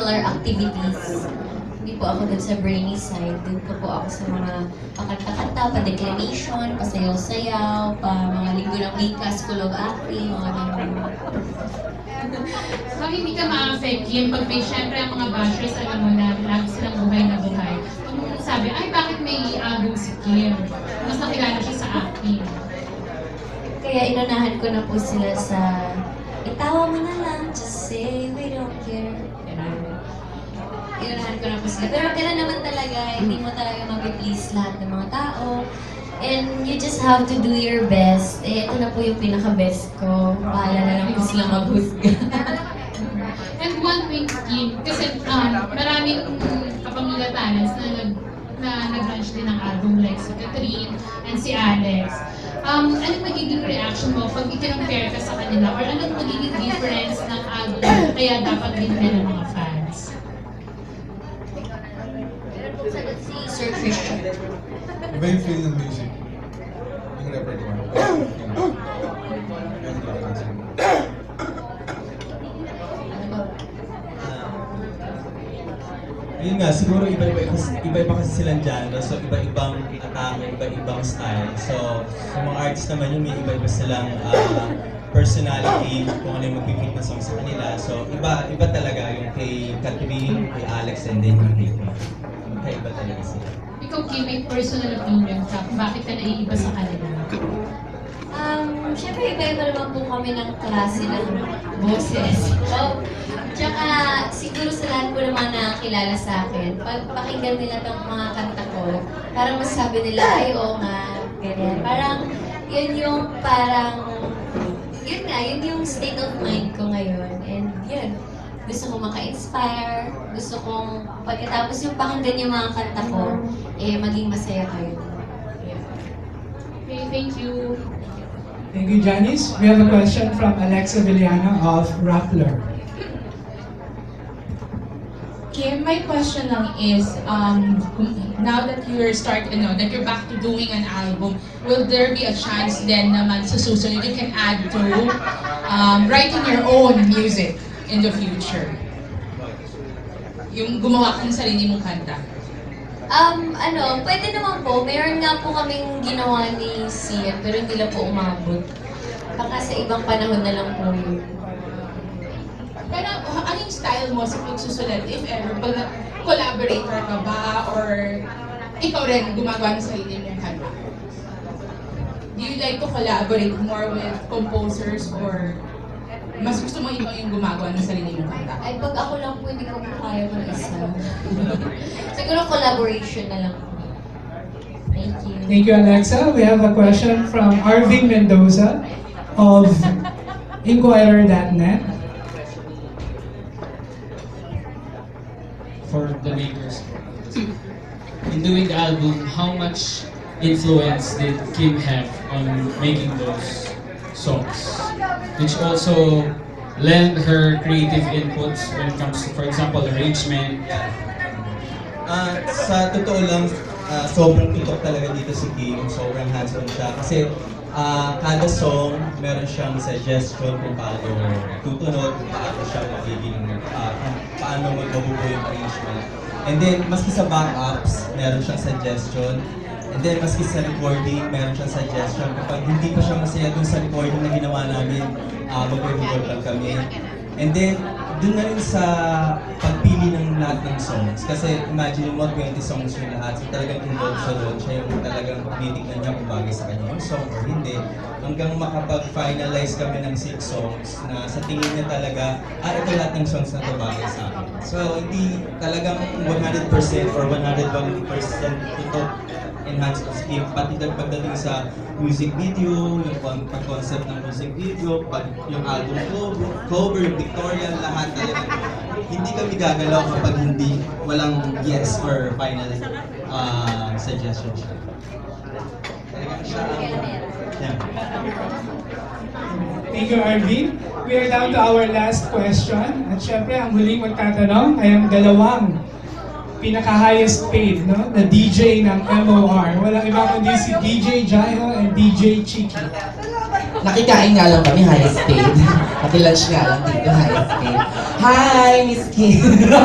extracurricular activities. Hindi po ako dun sa brainy side. Dun po ako sa mga pakanta-kanta, pa-declamation, pasayaw-sayaw, mga linggo ng wika, school of acting, mga ganun. So, hindi ka ma-affect yun pag may syempre ang mga bashers, alam mo na lagi silang buhay na buhay. Kung sabi, ay bakit may album si Kim? Mas nakilala siya sa acting. Kaya inunahan ko na po sila sa itawa mo na lang, just say we don't care. Ganun. Inunahan ko na po sila. Pero kailan naman talaga, hindi mo talaga mag-please lahat ng mga tao. And you just have to do your best. Ito na po yung pinaka-best ko. Bahala na lang po sila maghusga. And one thing, Kim, kasi maraming kapamilya talents na nag-launch din ng album like si Catherine and si Alex. Anong magiging reaction mo pag i-compare ka sa kanila? Or anong magiging difference ng album kaya dapat din ng mga fans? Sagot si Sir Christian. Iba yung feel ng music. Yung repertoire. Ayun nga, siguro iba-iba kasi silang genre, so iba-ibang atake, iba-ibang style. So, sa mga artists naman yun, may iba-iba silang personality, kung ano yung mag-fit na song sa kanila. So, iba talaga yung kay Catherine, kay Alex, and then yung kay Kim. Iba talaga sila. Ikaw, Kim, may personal opinion ka kung bakit ka naiiba sa kanila? Siyempre, iba-iba naman po kami ng klase ng boses. Tsaka, siguro sa lahat po naman na kilala sa akin, pag pakinggan nila itong mga kanta ko, parang masasabi nila, ay, oo nga, ganyan. Parang, yun yung yun yung state of mind ko ngayon. And yun, gusto kong maka-inspire, gusto kong, pagkatapos yung pakinggan yung mga kanta ko, maging masaya kayo. Okay, thank you. Thank you, Janice. We have a question from Alexa Villano of Rappler. Kim, my question lang is, now that that you're back to doing an album, will there be a chance then naman sa susunod you can add to writing your own music in the future? Yung gumawa kang sarili mong kanta. Pwede naman po. Meron nga po kaming ginawa ni Sian, pero hindi lang po umabot. Baka sa ibang panahon na lang po yun. Pero ano yung style mo sa pagsusulat, if ever? Pag collaborator ka ba? Or ikaw rin gumagawa ng sarili mong kanta? Do you like to collaborate more with composers or mas gusto mo ikaw yung gumagawa ng sarili mong kanta? Ay, pag ako lang po, hindi ko po kaya mag-isa. Siguro collaboration na lang po. Thank you. Thank you, Alexa. We have a question from Arvin Mendoza of Inquirer.net. For the makers. In doing the album, how much influence did Kim have on making those songs? Which also lend her creative inputs when it comes to, for example, arrangement. Sa totoo lang, sobrang tutok talaga dito si Kim. Sobrang hands-on siya. Kasi kada song, meron siyang suggestion kung paano tutunod, kung paano siya magiging, paano magbabuo yung arrangement. And then, maski sa backups, meron siyang suggestion. And then, maski sa recording, meron siyang suggestion. Kapag hindi pa siya masaya dun sa recording na ginawa namin, mag-record lang kami. And then, dun na rin sa pagpili ng lahat ng songs. Kasi imagine mo, 20 songs yung lahat. So talagang involved siya doon. Siya yung talagang titignan niya kung bagay sa kanya yung song or hindi. Hanggang makapag-finalize kami ng 6 songs na sa tingin niya talaga, ito lahat ng songs na ito bagay sa akin. So hindi talagang 100% or 101% ito enhanced of Kim. Pati pagdating sa music video, yung pag-concept ng music video, yung album cover, yung pictorial, lahat talaga. Hindi kami gagalaw kapag walang yes or final suggestion siya. Talagang siya yeah. Thank you, Arvin. We are down to our last question. At syempre, ang huling magtatanong ay ang dalawang pinaka-highest paid, no? Na DJ ng MOR. Walang iba kundi si DJ Jaiho and DJ Chiki. Nakikain nga lang kami, highest paid. Nakilunch nga lang dito, highest paid. Hi, Miss Kim!